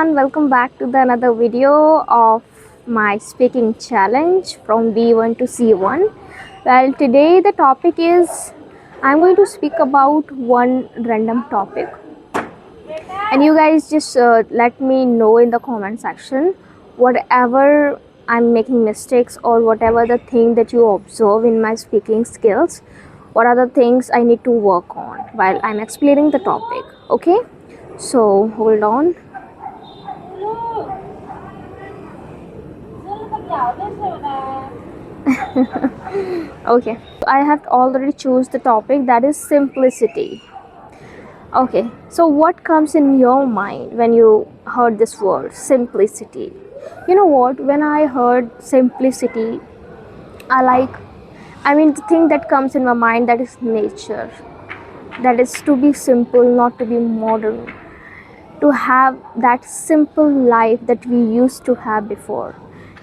everyone, welcome back to the another video of my speaking challenge from B1 to C1. Well, today the topic is I'm going to speak about one random topic, and you guys just let me know in the comment section whatever I'm making mistakes or whatever the thing that you observe in my speaking skills. What are the things I need to work on while I'm explaining the topic? Okay, so hold on. Okay, I have already choose the topic, that is simplicity. Okay, so what comes in your mind when you heard this word simplicity? You know what, when I heard simplicity, the thing that comes in my mind, that is nature. That is to be simple, not to be modern, to have that simple life that we used to have before.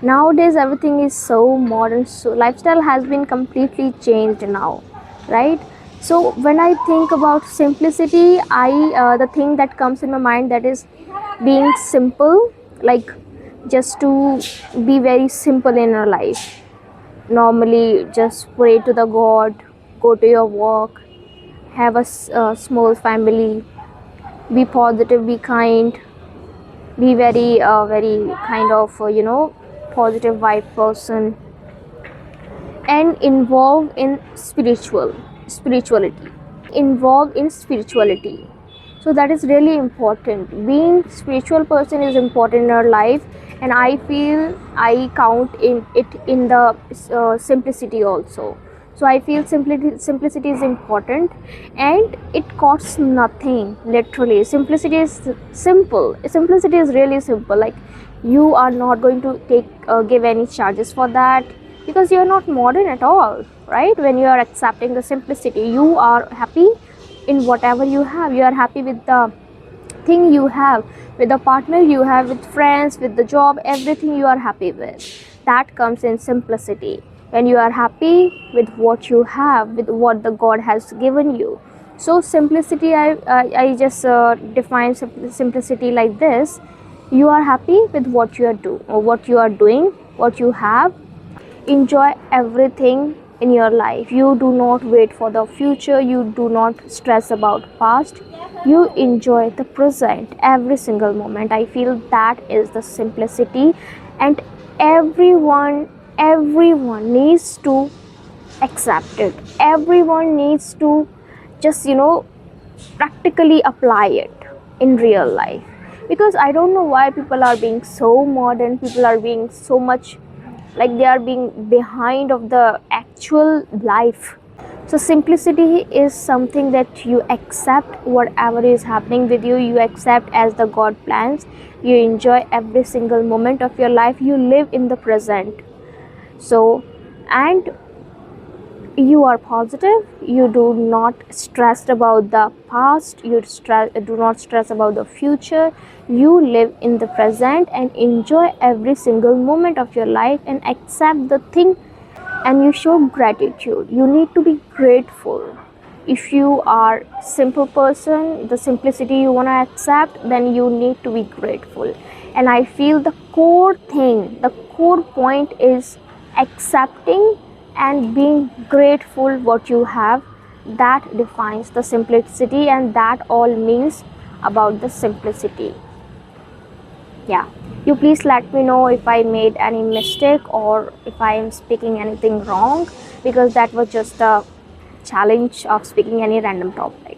Nowadays everything is so modern, so lifestyle has been completely changed now, right? So when I think about simplicity, the thing that comes in my mind, that is being simple, like just to be very simple in our life. Normally just pray to the god, go to your work, have a small family, be positive, be kind, be very kind of positive vibe person, and involved in spirituality. So that is really important. Being spiritual person is important in our life, and I feel I count in it in the simplicity also. So I feel simplicity is important, and it costs nothing. Literally, simplicity is simple. Simplicity is really simple. Like, you are not going to give any charges for that, because you are not modern at all, right? When you are accepting the simplicity, you are happy in whatever you have. You are happy with the thing you have, with the partner you have, with friends, with the job, everything you are happy with. That comes in simplicity. When you are happy with what you have, with what the god has given you. So simplicity, I just define simplicity like this: you are happy with what you are doing, what you have. Enjoy everything in your life. You do not wait for the future, you do not stress about past, you enjoy the present, every single moment. I feel that is the simplicity, and everyone needs to accept it. Everyone needs to just practically apply it in real life, because I don't know why people are being so modern, people are being so much like they are being behind of the actual life. So simplicity is something that you accept whatever is happening with you, you accept as the god plans, you enjoy every single moment of your life, you live in the present. So, and you are positive, you do not stress about the past, do not stress about the future, you live in the present and enjoy every single moment of your life and accept the thing, and you show gratitude. You need to be grateful. If you are simple person, the simplicity you want to accept, then you need to be grateful. And I feel the core point is accepting and being grateful what you have. That defines the simplicity, and that all means about the simplicity. Yeah, you please let me know if I made any mistake or if I am speaking anything wrong, because that was just a challenge of speaking any random topic.